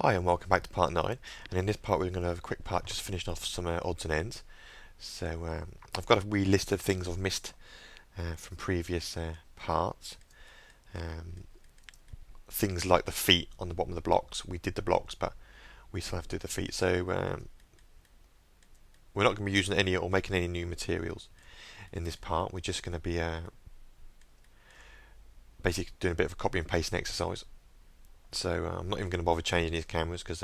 Hi and welcome back to part 9, and in this part we're going to have a quick part just finishing off some odds and ends. I've got a wee list of things I've missed from previous parts. Um, Things like the feet on the bottom of the blocks. We did the blocks but we still have to do the feet, so we're not going to be using any or making any new materials in this part. We're just going to be basically doing a bit of a copy and pasting exercise. So I'm not even going to bother changing these cameras because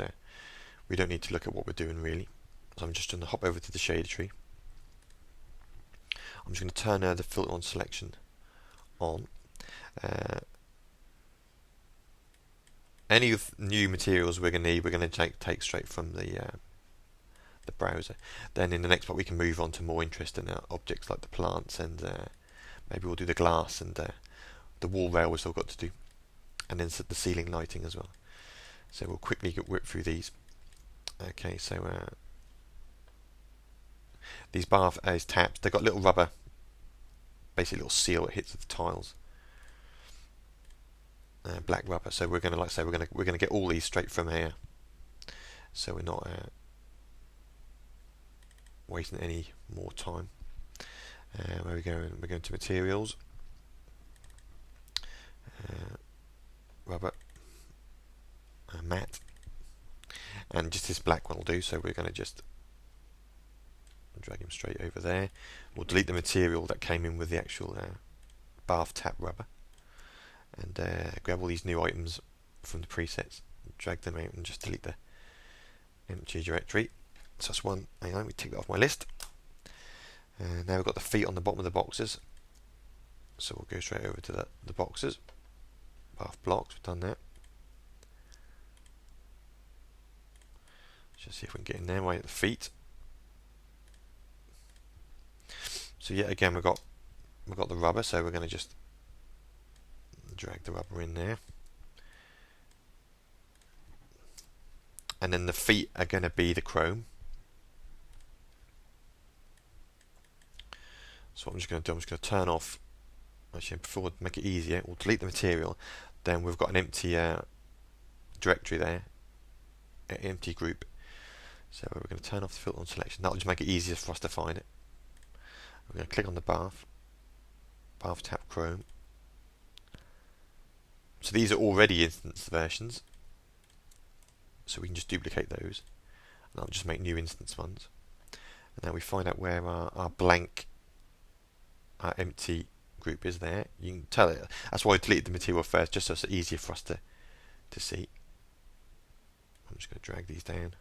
we don't need to look at what we're doing really. So I'm just going to hop over to the shader tree. I'm just going to turn the filter on selection on. Any new materials we're going to need, we're going to take straight from the browser. Then in the next part we can move on to more interesting objects like the plants, and maybe we'll do the glass and the wall rail we've still got to do, and then the ceiling lighting as well. So we'll quickly whip through these. Okay, so these bath as taps, they've got little rubber, basically little seal that hits the tiles. Black rubber. So we're going to, like I say, we're going to get all these straight from here. So we're not wasting any more time. Where are we going? We're going to materials, rubber, matte, and just this black one will do. So we're going to just drag him straight over there. We'll delete the material that came in with the actual bath tap rubber, and grab all these new items from the presets, drag them out and just delete the empty directory. So that's one. Hang on, we tick that off my list. Now we've got the feet on the bottom of the boxes, so we'll go straight over to the boxes. Bath blocks, we've done that. Just see if we can get in there right at the feet. So yet again we've got the rubber, so we're going to just drag the rubber in there, and then the feet are going to be the chrome. So what I'm just going to do, I'm just going to turn off. Actually, before to make it easier, we'll delete the material. Then we've got an empty directory there, an empty group. So we're going to turn off the filter on selection. That'll just make it easier for us to find it. We're going to click on the bath tap chrome. So these are already instance versions, so we can just duplicate those, and I'll just make new instance ones. And now we find out where our blank, our empty group is there. You can tell it. That's why I deleted the material first, just so it's easier for us to see. I'm just going to drag these down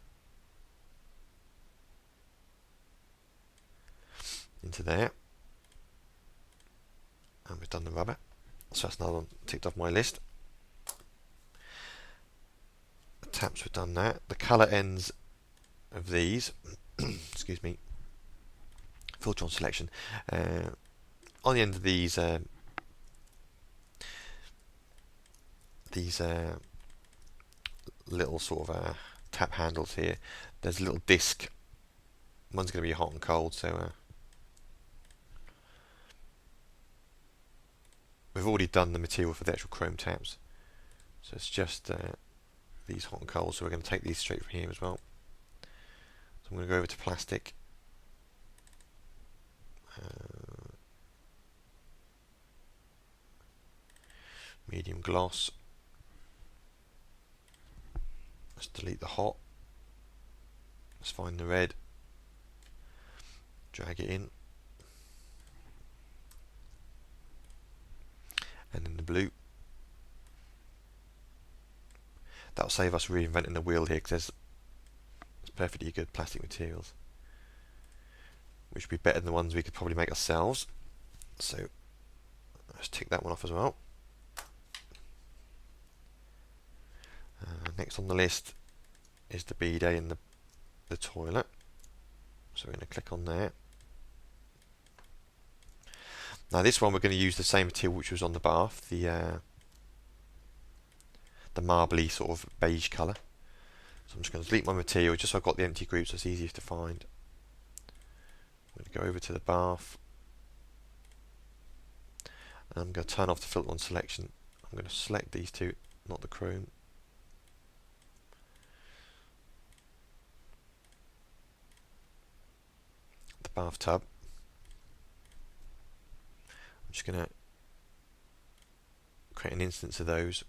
into there, and we've done the rubber. So that's another one ticked off my list. The taps, we've done that. The colour ends of these, excuse me, filter on selection. On the end of these little sort of tap handles here, there's a little disc. One's going to be hot and cold, so we've already done the material for the actual chrome taps, so it's just these hot and cold. So we're going to take these straight from here as well. So I'm going to go over to plastic, medium gloss. Let's delete the hot. Let's find the red, drag it in, and then the blue. That'll save us reinventing the wheel here, because there's perfectly good plastic materials which would be better than the ones we could probably make ourselves. So let's tick that one off as well. Next on the list is the bidet and the toilet, so we're going to click on there. Now this one we're going to use the same material which was on the bath, the marbly sort of beige colour. So I'm just going to delete my material just so I've got the empty group so it's easier to find. I'm going to go over to the bath, and I'm going to turn off the filter on selection. I'm going to select these two, not the chrome. bathtub. I'm just going to create an instance of those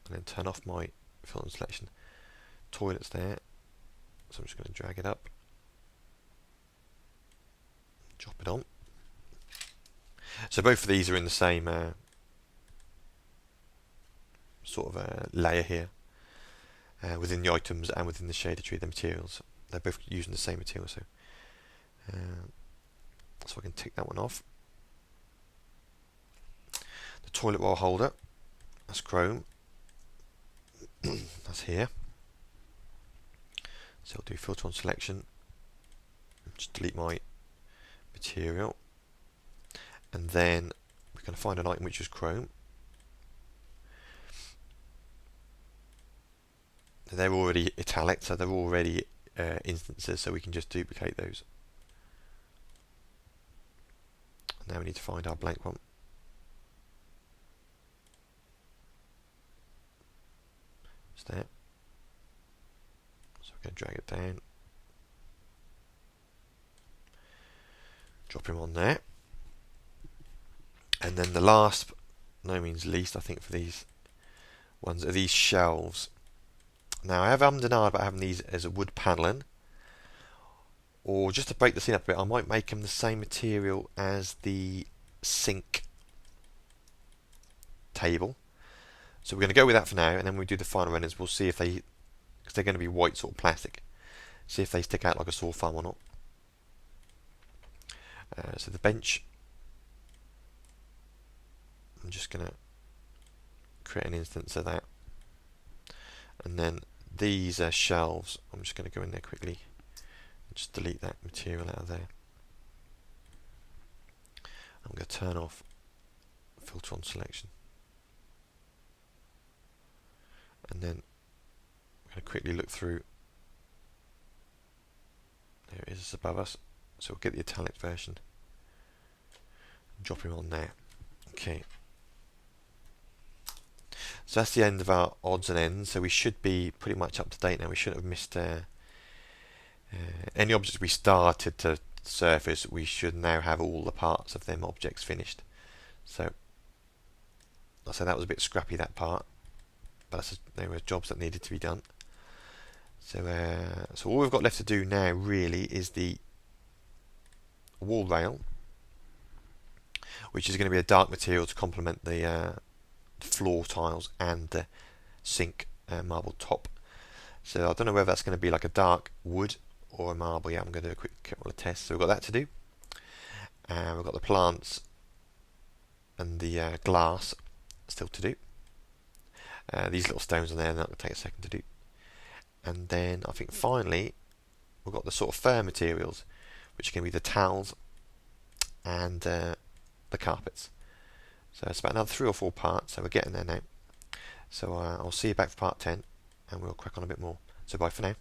and then turn off my filter selection. Toilet's there, so I'm just going to drag it up, drop it on. So both of these are in the same sort of layer here within the items and within the shader tree, the materials. They're both using the same material, so I can tick that one off. The toilet roll holder, that's chrome. That's here. So I'll do filter on selection, just delete my material, and then we're going to find an item which is chrome. They're already italic, so they're already instances, so we can just duplicate those. Now we need to find our blank one. It's there. So we're going to drag it down, drop him on there, and then the last, no means least, I think, for these ones are these shelves. Now I have denied about having these as a wood paneling, or just to break the scene up a bit, I might make them the same material as the sink table. So we're going to go with that for now, and then when we do the final renders, we'll see if they, because they're going to be white sort of plastic, see if they stick out like a sore thumb or not. So the bench, I'm just going to create an instance of that, and then these shelves, I'm just going to go in there quickly and just delete that material out of there. I'm going to turn off filter on selection, and then I'm going to quickly look through. There it is, it's above us, so we'll get the italic version and drop him on there. Okay, so that's the end of our odds and ends, so we should be pretty much up to date now. We shouldn't have missed any objects we started to surface. We should now have all the parts of them objects finished. So I said that was a bit scrappy, that part, but there were jobs that needed to be done. So all we've got left to do now really is the wall rail, which is going to be a dark material to complement the floor tiles and the sink marble top. So I don't know whether that's going to be like a dark wood or a marble. Yeah, I'm going to do a quick couple of tests. So we've got that to do, and we've got the plants and the glass still to do. These little stones are there, and that'll take a second to do. And then I think finally we've got the sort of fur materials, which are going to be the towels and the carpets. So it's about another 3 or 4 parts, so we're getting there now. So I'll see you back for part 10, and we'll crack on a bit more. So bye for now.